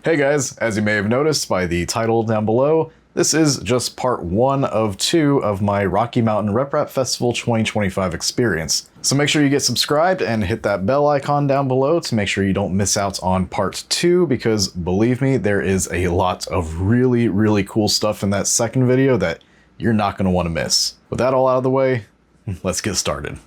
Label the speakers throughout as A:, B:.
A: Hey guys, as you may have noticed by the title down below, this is just part 1 of 2 of my Rocky Mountain RepRap Festival 2025 experience. So make sure you get subscribed and hit that bell icon down below to make sure you don't miss out on part 2, because believe me, there is a lot of really cool stuff in that second video that you're not going to want to miss. With that all out of the way, let's get started.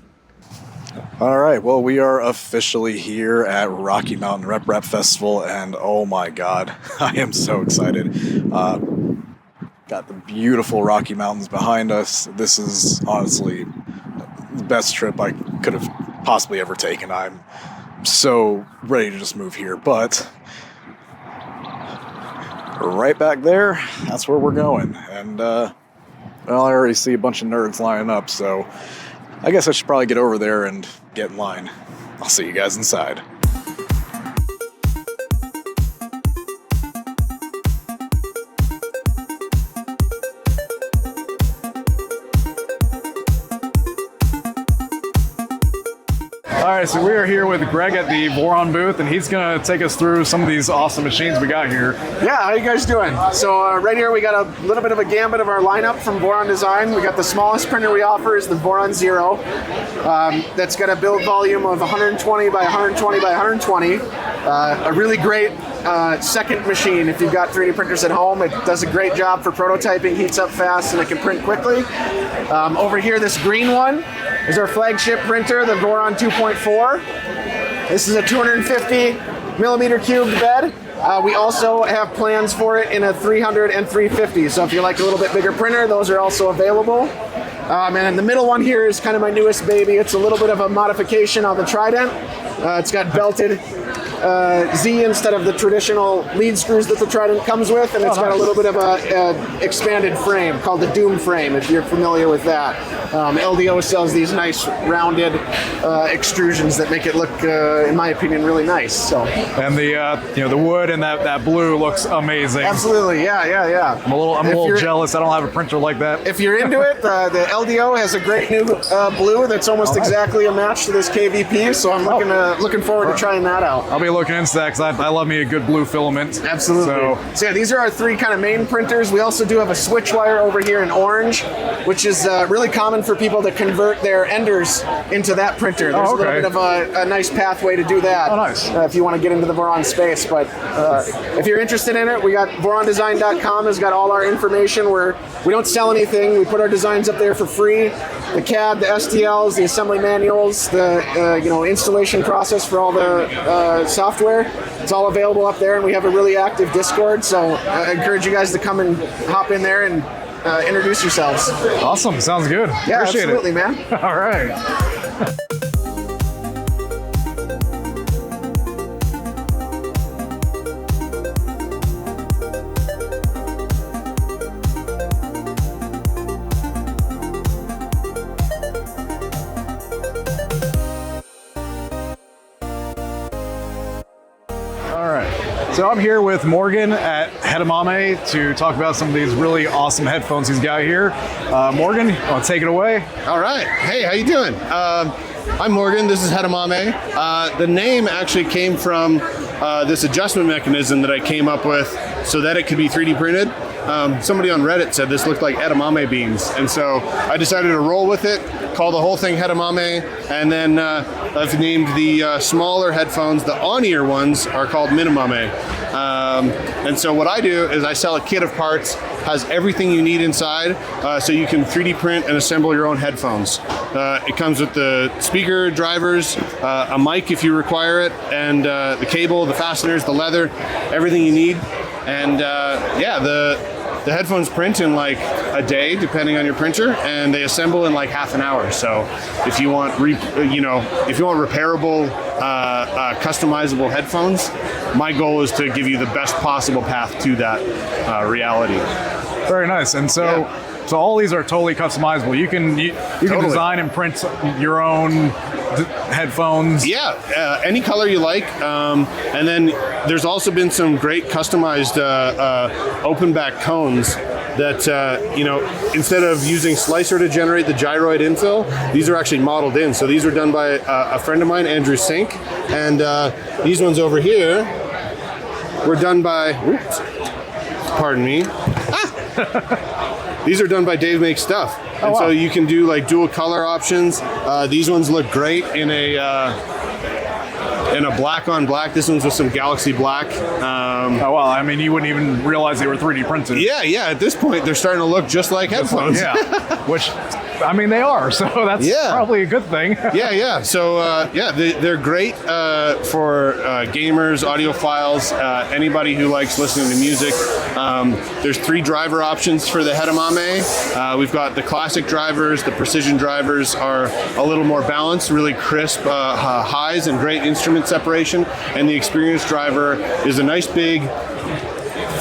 A: All right, well, we are officially here at Rocky Mountain RepRap Festival, and oh my god, I am so excited. Got the beautiful Rocky Mountains behind us. This is honestly the best trip I could have possibly ever taken. I'm so ready to just move here, but right back there, that's where we're going. And, well, I already see a bunch of nerds lining up, so I guess I should probably get over there and get in line. I'll see you guys inside. Alright, so we are here with Greg at the Voron booth, and he's going to take us through some of these awesome machines we got here.
B: Yeah, how you guys doing? So right here we got a little bit of a gambit of our lineup from Voron Design. We got the smallest printer we offer is the Voron Zero. That's got a build volume of 120 by 120 by 120. A really great second machine. If you've got 3D printers at home, it does a great job for prototyping, heats up fast, and it can print quickly. Over here, this green one is our flagship printer, the Voron 2.4. This is a 250 millimeter cubed bed. We also have plans for it in a 300 and 350. So if you like a little bit bigger printer, those are also available. And then the middle one here is kind of my newest baby. It's a little bit of a modification on the Trident. It's got belted Z instead of the traditional lead screws that the Trident comes with, and it's got a little bit of a expanded frame called the Doom frame, if you're familiar with that. LDO sells these nice rounded extrusions that make it look, in my opinion, really nice. So. And
A: the wood and that blue looks amazing.
B: Absolutely, yeah.
A: I'm a little jealous. I don't have a printer like that.
B: If you're into it, the LDO has a great new blue that's almost exactly a match to this KVP. So I'm looking forward to trying that out.
A: I'll be looking into that because I love me a good blue filament.
B: Absolutely. So yeah, these are our 3 kind of main printers. We also do have a switch wire over here in orange, which is really common for people to convert their enders into that printer. There's a little bit of a nice pathway to do that.
A: Oh, nice.
B: If you want to get into the Voron space. But if you're interested in it, we got vorondesign.com has got all our information. We don't sell anything. We put our designs up there for free. The CAD, the STLs, the assembly manuals, the installation process for all the software. It's all available up there, and we have a really active Discord. So I encourage you guys to come and hop in there and introduce yourselves.
A: Awesome. Sounds good.
B: Yeah,
A: appreciate
B: absolutely,
A: it.
B: Man.
A: All right. So I'm here with Morgan at Hedamame to talk about some of these really awesome headphones he's got here. Morgan, I'll take it away.
C: All right. Hey, how you doing? I'm Morgan. This is Hedamame. The name actually came from this adjustment mechanism that I came up with so that it could be 3D printed. Somebody on Reddit said this looked like edamame beans, and so I decided to roll with it, call the whole thing Hedamame, and then I've named the smaller headphones, the on-ear ones, are called Minimame. And so what I do is I sell a kit of parts, has everything you need inside, so you can 3D print and assemble your own headphones. It comes with the speaker drivers, a mic if you require it, and the cable, the fasteners, the leather, everything you need. And yeah, the headphones print in like a day, depending on your printer, and they assemble in like half an hour. So if you want, if you want repairable, customizable headphones, my goal is to give you the best possible path to that reality.
A: Very nice. And so, so all these are totally customizable. You can design and print your own headphones.
C: Yeah, any color you like. And then there's also been some great customized open back cones that, instead of using Slicer to generate the gyroid infill, these are actually modeled in. So these were done by a friend of mine, Andrew Sink. And these ones over here were done by, oops, pardon me. These are done by Dave Makes Stuff.
D: Oh, wow.
C: So you can do like dual color options. These ones look great in a black on black. This one's with some Galaxy Black.
D: Oh, well, I mean, you wouldn't even realize they were 3D printed.
C: Yeah. At this point, they're starting to look just like headphones.
D: Yeah, which, I mean, they are, so that's probably a good thing.
C: Yeah. So, they're great for gamers, audiophiles, anybody who likes listening to music. There's 3 driver options for the Hedamame. We've got the classic drivers. The precision drivers are a little more balanced, really crisp highs and great instrument separation. And the experience driver is a nice big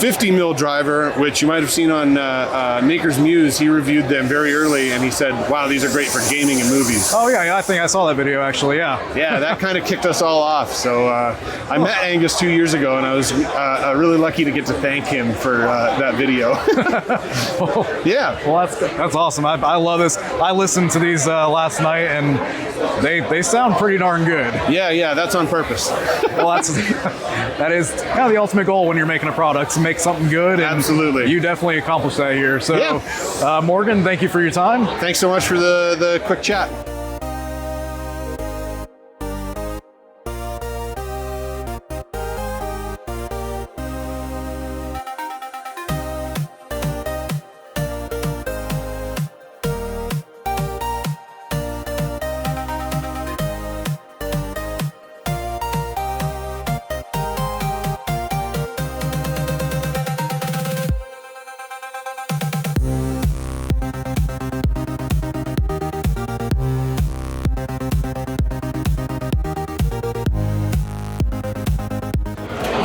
C: 50 mil driver, which you might have seen on Maker's Muse. He reviewed them very early, and he said, "Wow, these are great for gaming and movies."
D: Oh yeah, I think I saw that video actually.
C: Yeah, that kind of kicked us all off. So I met Angus 2 years ago, and I was really lucky to get to thank him for that video. Yeah.
D: Well, that's awesome. I love this. I listened to these last night, and they sound pretty darn good.
C: Yeah, that's on purpose.
D: Well, that is kind of the ultimate goal when you're making a product, to make something good. And
C: absolutely.
D: You definitely accomplished that here. So, Morgan, thank you for your time.
C: Thanks so much for the quick chat.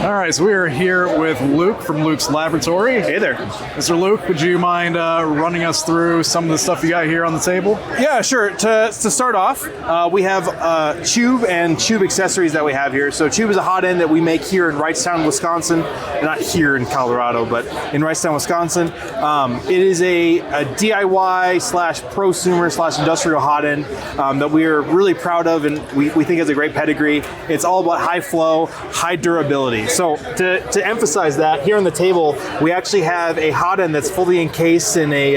D: All right, so we are here with Luke from Luke's Laboratory.
E: Hey there.
D: Mr. Luke, would you mind running us through some of the stuff you got here on the table?
E: Yeah, sure. To start off, we have tube and tube accessories that we have here. So tube is a hot end that we make here in Wrightstown, Wisconsin. Not here in Colorado, but in Wrightstown, Wisconsin. It is a DIY slash prosumer slash industrial hot end that we are really proud of, and we think has a great pedigree. It's all about high flow, high durability. So to emphasize that, here on the table, we actually have a hot end that's fully encased in a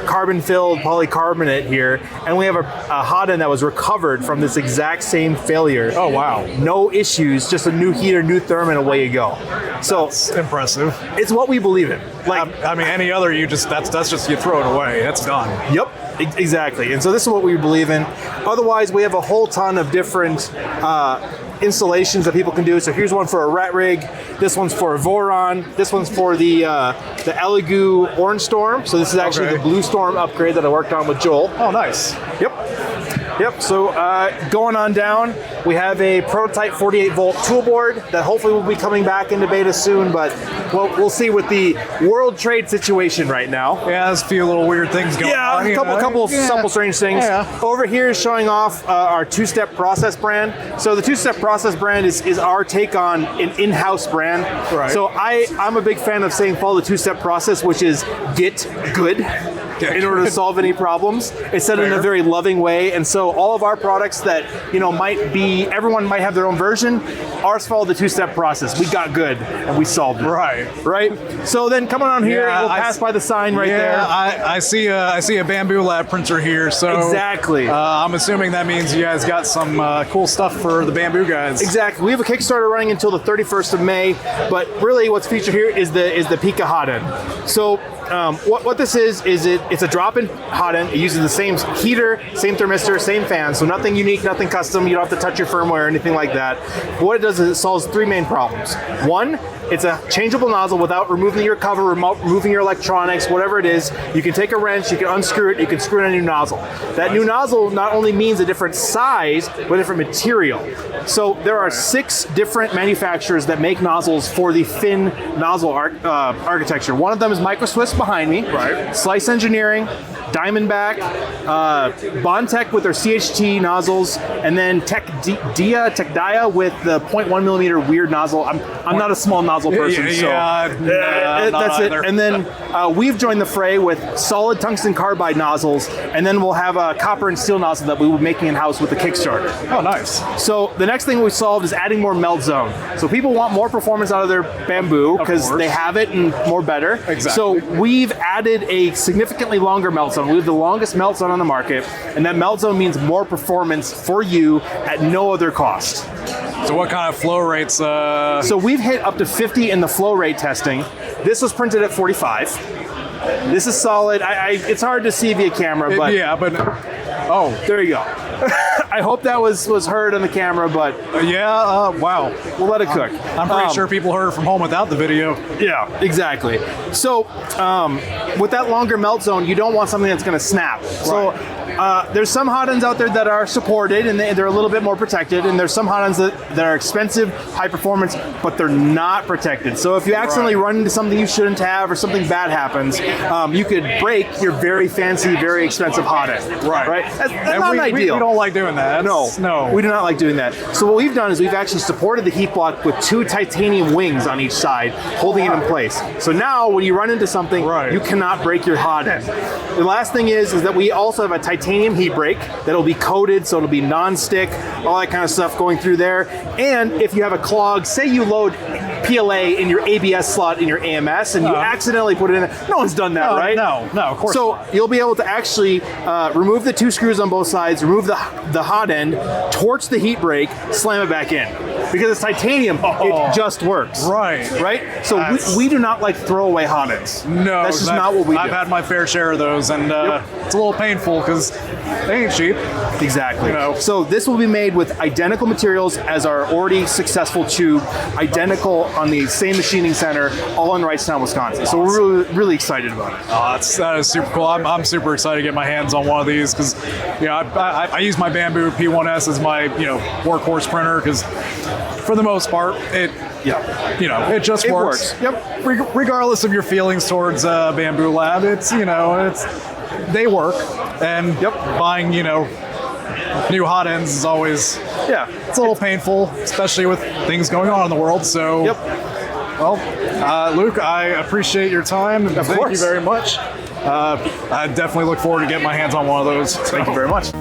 E: carbon-filled polycarbonate here, and we have a hot end that was recovered from this exact same failure.
D: Oh, wow.
E: No issues, just a new heater, new therm, and away you go. So
D: That's impressive.
E: it's what we believe in. Like,
D: I mean, any other, that's just, you throw it away. That's done.
E: Yep, exactly. And so this is what we believe in. Otherwise, we have a whole ton of different installations that people can do. So here's one for a Rat Rig. This one's for a Voron. This one's for the Elegoo Orange Storm. So this is actually the Blue Storm upgrade that I worked on with Joel.
D: Oh, nice.
E: Yep. So going on down, we have a prototype 48 volt tool board that hopefully will be coming back into beta soon, but we'll see with the world trade situation right now.
D: Yeah, there's a few little weird things going on.
E: A couple simple strange things.
D: Yeah.
E: Over here is showing off our two-step process brand. So the two-step process brand is our take on an in-house brand.
D: Right.
E: So I'm a big fan of saying follow the two-step process, which is get good. In order to solve any problems. It's said in a very loving way, and so all of our products that everyone might have their own version. Ours followed the two-step process. We got good and we solved it. Right. So then coming on here, we'll pass by the sign right there.
D: I see a Bamboo Lab printer here. So
E: exactly.
D: I'm assuming that means you guys got some cool stuff for the Bamboo guys.
E: Exactly. We have a Kickstarter running until the 31st of May, but really what's featured here is the Pika hot end. So what this is it's a drop-in hot end. It uses the same heater, same thermistor, same fan, so nothing unique, nothing custom. You don't have to touch your firmware or anything like that. But what it does is it solves 3 main problems. One, it's a changeable nozzle without removing your cover, removing your electronics, whatever it is. You can take a wrench, you can unscrew it, you can screw in a new nozzle. That new nozzle not only means a different size, but a different material. So there are 6 different manufacturers that make nozzles for the thin nozzle architecture. One of them is Micro Swiss behind me.
D: Right.
E: Slice Engineering, Diamondback, Bondtech with their CHT nozzles, and then Tech Dia with the 0.1 millimeter weird nozzle. I'm not a small nozzle person, that's it. And then we've joined the fray with solid tungsten carbide nozzles, and then we'll have a copper and steel nozzle that we will be making in-house with the Kickstarter.
D: Oh, nice.
E: So the next thing we solved is adding more melt zone. So people want more performance out of their bamboo because they have it and more better.
D: Exactly.
E: So we've added a significantly longer melt zone. We have the longest melt zone on the market, and that melt zone means more performance for you at no other cost.
D: So what kind of flow rates?
E: So we've hit up to 50 in the flow rate testing. This was printed at 45. This is solid. It's hard to see via camera, but oh, there you go. I hope that was heard on the camera, but
D: wow.
E: We'll let it cook.
D: I'm pretty sure people heard it from home without the video.
E: Yeah, exactly. So with that longer melt zone, you don't want something that's going to snap. Right. So there's some hot ends out there that are supported and they're a little bit more protected, and there's some hot ends that are expensive, high performance, but they're not protected. So if you accidentally run into something you shouldn't have or something bad happens, you could break your very fancy, very expensive hot end.
D: Right.
E: That's not ideal.
D: We don't like doing that.
E: No, we do not like doing that. So what we've done is we've actually supported the heat block with 2 titanium wings on each side, holding it in place. So now when you run into something, you cannot break your hot end. The last thing is that we also have a titanium heat break that'll be coated, so it'll be non-stick, all that kind of stuff going through there. And if you have a clog, say you load PLA in your ABS slot in your AMS and you accidentally put it in there. No one's done that, right?
D: No, of course
E: not. So you'll be able to actually remove the 2 screws on both sides, remove the hot end, torch the heat break, slam it back in. Because it's titanium, it just works. Right? So we do not like throwaway hot ends.
D: No.
E: That's just not what we do.
D: I've had my fair share of those, and it's a little painful because they ain't cheap.
E: Exactly. So this will be made with identical materials as our already successful tube, identical on the same machining center, all in Wrightstown, Wisconsin. So we're really, really excited about it.
D: That is super cool. I'm super excited to get my hands on one of these because, I use my Bamboo P1S as my, workhorse printer because, for the most part, it just works.
E: Yep.
D: Regardless of your feelings towards Bamboo Lab, they work, and buying new hot ends is always it's a little painful, especially with things going on in the world. So well, Luke, I appreciate your time, and thank you very much. I definitely look forward to getting my hands on one of those.
E: Thank you very much.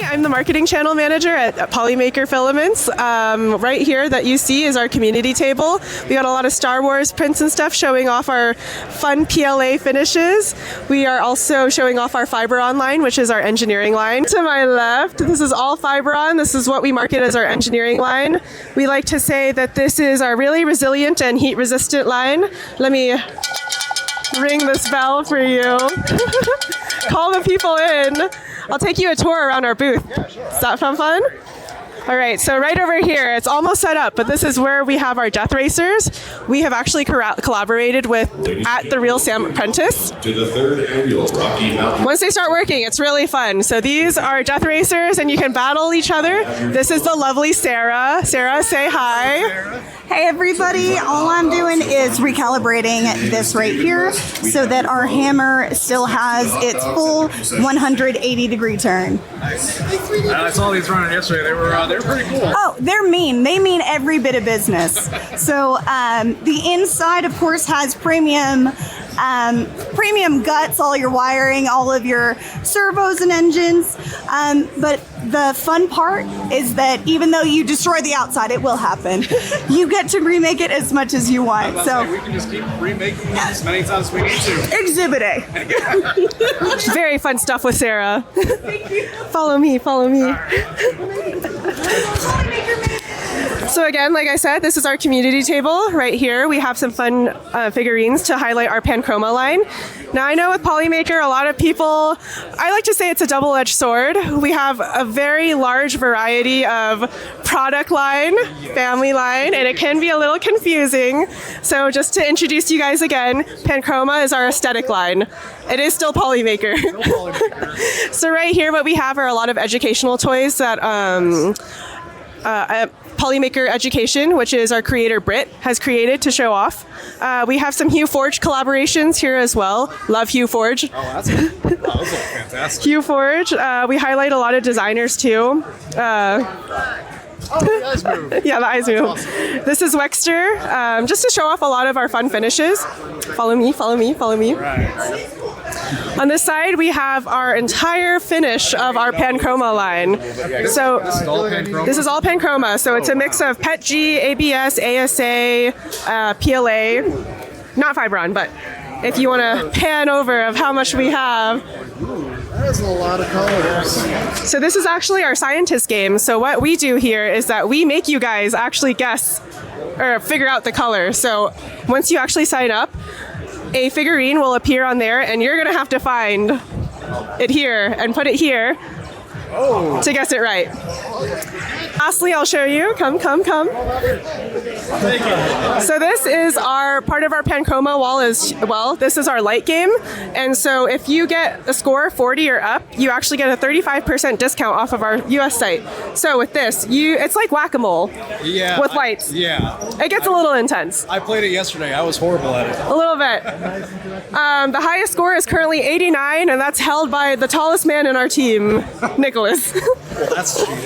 F: I'm the marketing channel manager at Polymaker Filaments. Right here that you see is our community table. We got a lot of Star Wars prints and stuff showing off our fun PLA finishes. We are also showing off our Fiberon line, which is our engineering line. To my left, this is all Fiberon. This is what we market as our engineering line. We like to say that this is our really resilient and heat resistant line. Let me ring this bell for you. Call the people in. I'll take you a tour around our booth. Yeah, sure. Does that sound fun? All right, so right over here, it's almost set up, but this is where we have our death racers. We have actually collaborated with at the Real Sam Apprentice.
G: To the 3rd annual Rocky Mountain.
F: Once they start working, it's really fun. So these are death racers, and you can battle each other. This is the lovely Sarah. Sarah, say hi.
H: Hey everybody, all I'm doing is recalibrating this right here so that our hammer still has its full 180-degree turn.
D: Nice. I saw these running yesterday. They were pretty cool.
H: Oh, they're mean. They mean every bit of business. So the inside, of course, has premium guts, all your wiring, all of your servos and engines. But the fun part is that even though you destroy the outside, it will happen. You get to remake it as much as you want. So
D: we can just keep remaking them as many times as we need to.
H: Exhibit A.
F: Very fun stuff with Sarah. Follow me. So again, like I said, this is our community table right here. We have some fun figurines to highlight our Panchroma line. Now I know with Polymaker, a lot of people, I like to say it's a double-edged sword. We have a very large variety of product line, family line, and it can be a little confusing. So just to introduce you guys again, Panchroma is our aesthetic line. It is still Polymaker. So right here, what we have are a lot of educational toys that Polymaker Education, which is our creator Britt, has created to show off. We have some Hue Forge collaborations here as well. Love Hue Forge.
D: Oh, that's fantastic.
F: Hue Forge. We highlight a lot of designers too.
D: The eyes move.
F: Yeah, the eyes move.
D: Awesome.
F: This is Wexter, just to show off a lot of our fun finishes. Follow me, follow me, follow me.
D: Right.
F: On this side, we have our entire finish of our Panchroma line. So this is all Panchroma. So it's a mix of PETG, ABS, ASA, PLA, not Fibron, but if you want to pan over of how much we have.
B: There's a lot of colors.
F: So this is actually our scientist game. So what we do here is that we make you guys actually guess or figure out the color. So once you actually sign up, a figurine will appear on there and you're gonna have to find it here and put it here to guess it right. Lastly, I'll show you. Come. So this is our part of our Panchroma wall as well. This is our light game. And so if you get a score 40 or up, you actually get a 35% discount off of our US site. So with this, it's like whack-a-mole with lights. It gets a little intense.
D: I played it yesterday. I was horrible at it.
F: A little bit. The highest score is currently 89, and that's held by the tallest man in our team, Nicholas.
D: Well, that's cheating.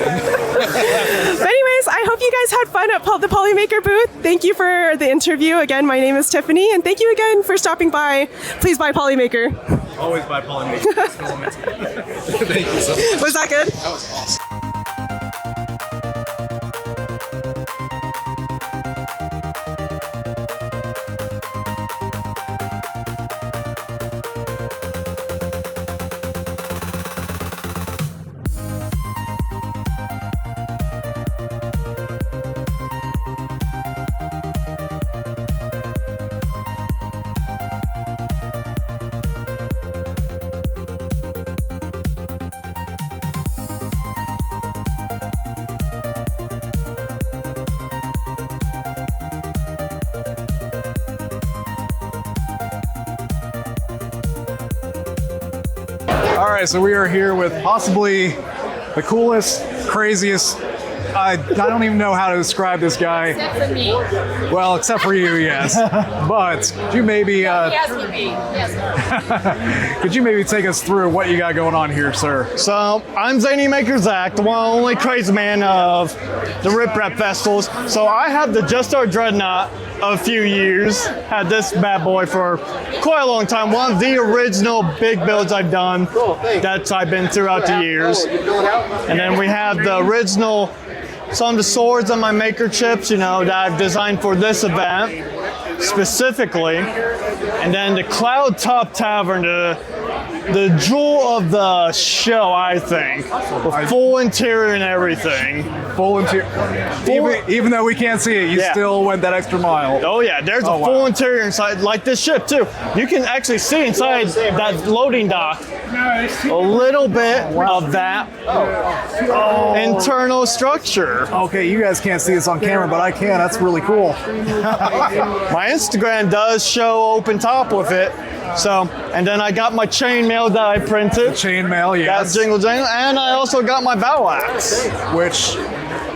F: But anyways, I hope you guys had fun at the Polymaker booth. Thank you for the interview. Again, my name is Tiffany, and thank you again for stopping by. Please buy Polymaker.
D: Always buy Polymaker. Thank you so much.
F: Was that good?
D: That was awesome. All right, so we are here with possibly the coolest, craziest. I don't even know how to describe this guy.
I: Except for me.
D: Well, except for you, yes. But could you maybe
I: Yes, for me. Yes.
D: could you maybe take us through what you got going on here, sir?
J: So I'm Zany Maker Zach, the one and only crazy man of the RepRapper festivals. So I had the Just Our Dreadnought a few years. Had this bad boy for quite a long time. One of the original big builds I've done that I've been throughout the years. And then we have the original, some of the swords on my maker chips, that I've designed for this event specifically. And then the Cloud Top Tavern, the jewel of the show, I think. With full interior and everything.
D: Full interior. Even though we can't see it, you still went that extra mile.
J: Oh yeah, there's a full interior inside, like this ship too. You can actually see inside that loading dock a little bit of that internal structure.
D: Okay, you guys can't see this on camera, but I can. That's really cool.
J: My Instagram does show open top with it. So, and then I got my chainmail that I printed.
D: Chainmail, yes.
J: That's jingle jangle, and I also got my battle axe,
D: which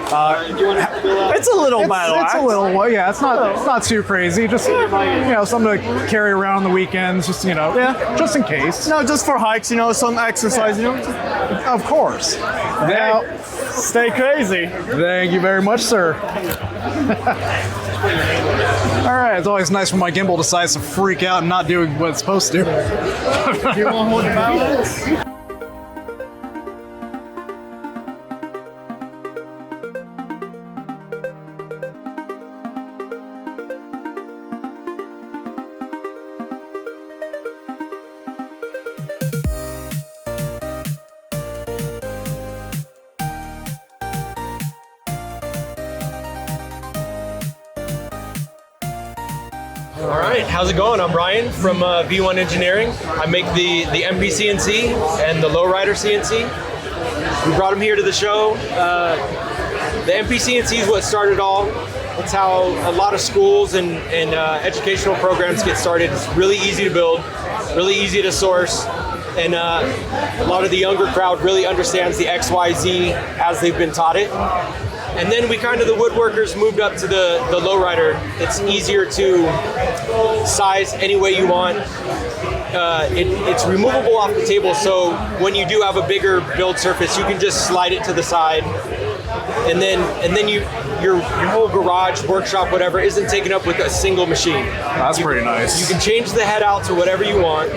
J: it's a little battle axe.
D: It's a little, well, yeah. It's not too crazy. Just something to carry around the weekends. Just just in case.
J: No, just for hikes. Some exercise.
D: Of course.
J: Now, stay crazy.
D: Thank you very much, sir. All right, it's always nice when my gimbal decides to freak out and not do what it's supposed to.
J: You want to hold the battle axe?
I: All right, how's it going? I'm Ryan from V1 Engineering. I make the MP CNC and the Lowrider CNC. We brought them here to the show. The MP CNC is what started all. It's how a lot of schools and educational programs get started. It's really easy to build, really easy to source, and a lot of the younger crowd really understands the XYZ as they've been taught it. And then we kind of, the woodworkers moved up to the Lowrider. It's easier to size any way you want. It's removable off the table, so when you do have a bigger build surface, you can just slide it to the side. And then your whole garage, workshop, whatever, isn't taken up with a single machine.
D: That's pretty nice.
I: You can change the head out to whatever you want.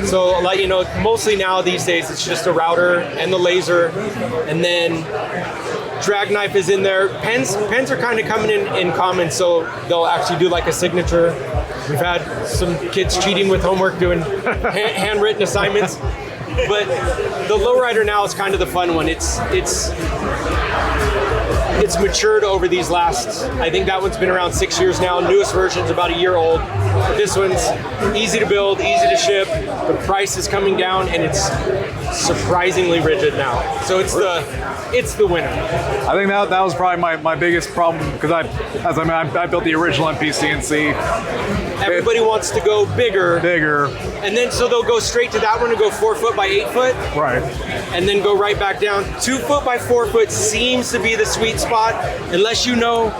I: So, like, you know, mostly now these days it's just a router and the laser, and then drag knife is in there. Pens are kind of coming in common, so they'll actually do like a signature. We've had some kids cheating with homework, doing handwritten assignments. But the Lowrider now is kind of the fun one. It's matured over these last, I think that one's been around 6 years now. Newest version's about a year old. This one's easy to build, easy to ship. The price is coming down, and it's surprisingly rigid now. So it's the winner.
D: I think that was probably my biggest problem, because I built the original MP CNC.
I: Everybody wants to go bigger. And then so they'll go straight to that one and go 4 foot by 8 foot.
D: Right.
I: And then go right back down. 2 foot by 4 foot seems to be the sweet spot, unless you know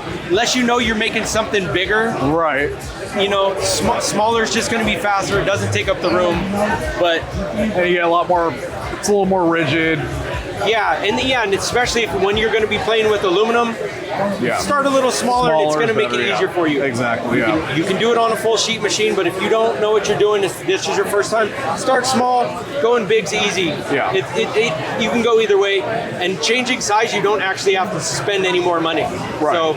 I: you're making something bigger.
D: Right.
I: You know, smaller is just going to be faster. It doesn't take up the room, but
D: and you get a lot more. It's a little more rigid.
I: Yeah, and especially when you're going to be playing with aluminum, start a little smaller and it's going to make it easier for you.
D: Exactly,
I: You can do it on a full sheet machine, but if you don't know what you're doing, this is your first time, start small, going big's easy.
D: Yeah.
I: You can go either way, and changing size, you don't actually have to spend any more money.
D: Right.
I: So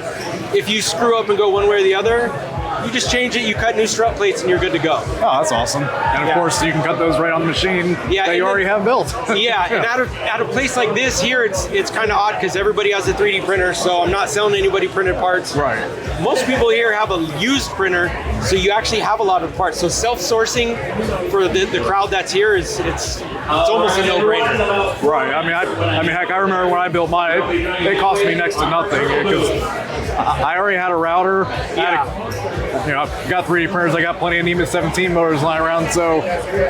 I: if you screw up and go one way or the other, you just change it, you cut new strut plates, and you're good to go.
D: Oh, that's awesome. And of course, you can cut those right on the machine that you already have built.
I: Yeah, and at a place like this here, it's kind of odd because everybody has a 3D printer, so I'm not selling anybody printed parts.
D: Right.
I: Most people here have a used printer, so you actually have a lot of parts. So self-sourcing for the crowd that's here it's almost a no-brainer.
D: Right. I mean, heck, I remember when I built mine, it cost me next to nothing because I already had a router. I've got 3D printers. I got plenty of NEMA 17 motors lying around, so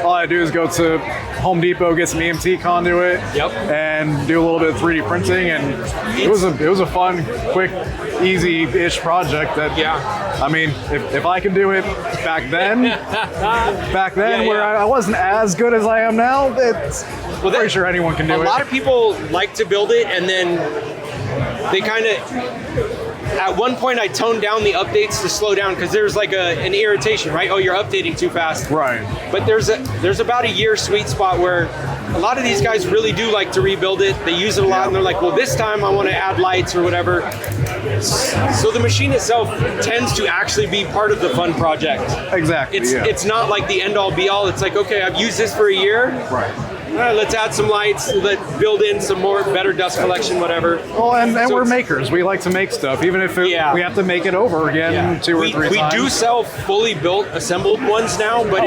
D: all I do is go to Home Depot, get some EMT conduit, and do a little bit of 3D printing, and it was a fun, quick, easy-ish project. That I mean, if I can do it back then, where I wasn't as good as I am now, I'm pretty sure anyone can do it.
I: A lot of people like to build it, and then they kind of. At one point, I toned down the updates to slow down because there's like an irritation, right? Oh, you're updating too fast.
D: Right.
I: But there's about a year sweet spot where a lot of these guys really do like to rebuild it. They use it a lot, and they're like, well, this time I want to add lights or whatever. So the machine itself tends to actually be part of the fun project.
D: Exactly.
I: It's not like the end-all, be-all. It's like, okay, I've used this for a year.
D: Right.
I: Let's add some lights, build in some more better dust collection, whatever.
D: Well, and we're makers. We like to make stuff, even if we have to make it over again 2 or 3 times.
I: We do sell fully built, assembled ones now, but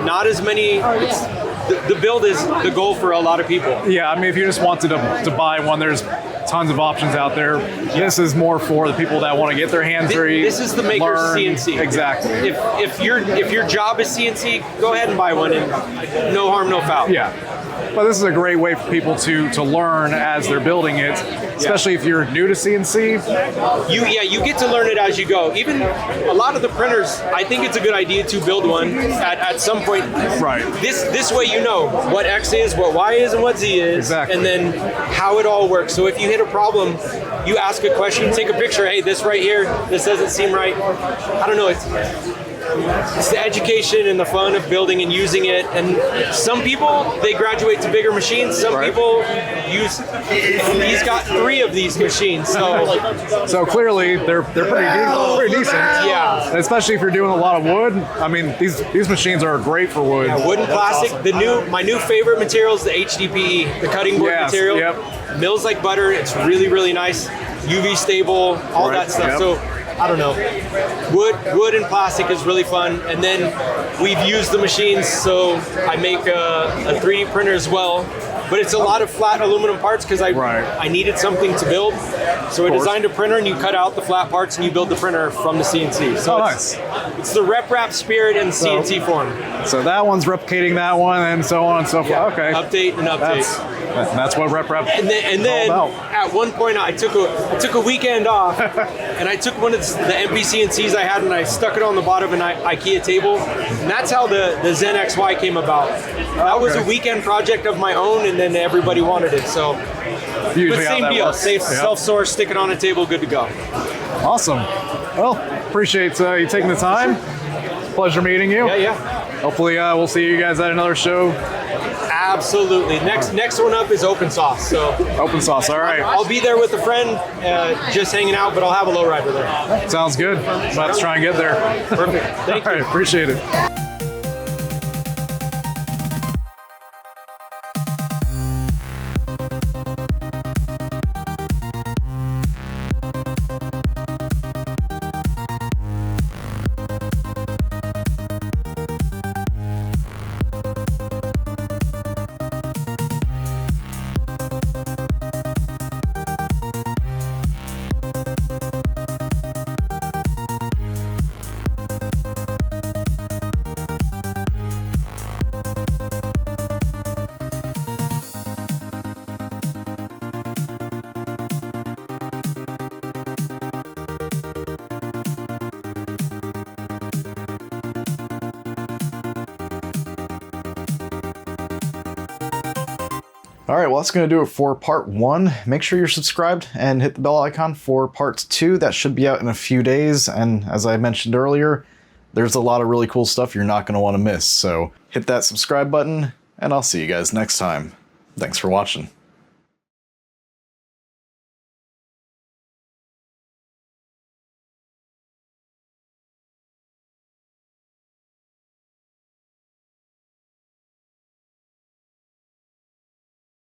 I: not as many. The build is the goal for a lot of people.
D: Yeah, I mean, if you just wanted to buy one, there's tons of options out there. This is more for the people that want to get their hands dirty.
I: This is the maker's CNC.
D: Exactly.
I: If your job is CNC, go ahead and buy one, and no harm, no foul.
D: Yeah. But this is a great way for people to learn as they're building it, especially if you're new to CNC.
I: You get to learn it as you go. Even a lot of the printers, I think it's a good idea to build one at some point.
D: Right.
I: This way you know what X is, what Y is, and what Z is,
D: exactly.
I: And then how it all works. So if you hit a problem, you ask a question, take a picture. Hey, this right here, this doesn't seem right. I don't know. It's the education and the fun of building and using it. And some people, they graduate to bigger machines. Some people use. He's got 3 of these machines,
D: so clearly they're pretty decent.
I: Yeah,
D: and especially if you're doing a lot of wood. I mean, these machines are great for wood.
I: Yeah, wood and plastic. Awesome. My new favorite material is the HDPE, the cutting board material. Mills like butter. It's really, really nice. UV stable, all that stuff. So I don't know. Wood and plastic is really fun. And then we've used the machines, so I make a 3D printer as well. But it's a lot of flat aluminum parts because I needed something to build. So I designed a printer, and you cut out the flat parts and you build the printer from the CNC. So it's the RepRap spirit in CNC form.
D: So that one's replicating that one, and so on and so forth.
I: Yeah.
D: Okay.
I: Update and update.
D: That's what RepRap
I: And then at one point I took a weekend off, and I took one of the MPCNCs I had and I stuck it on the bottom of an IKEA table, and that's how the Zen XY came about. That was a weekend project of my own, and then everybody wanted it. So,
D: Usually
I: but same deal. Self-source, stick it on a table, good to go.
D: Awesome. Well, appreciate you taking the time. Pleasure meeting you.
I: Yeah.
D: Hopefully we'll see you guys at another show.
I: Absolutely. Next one up is Open Sauce. So
D: Open Sauce. All right.
I: I'll be there with a friend, just hanging out, but I'll have a lowrider there.
D: Sounds good. Let's try and get there.
I: Perfect. Thank you.
D: All right, appreciate it. All right, well, that's going to do it for part 1. Make sure you're subscribed and hit the bell icon for part 2. That should be out in a few days. And as I mentioned earlier, there's a lot of really cool stuff you're not going to want to miss. So hit that subscribe button, and I'll see you guys next time. Thanks for watching.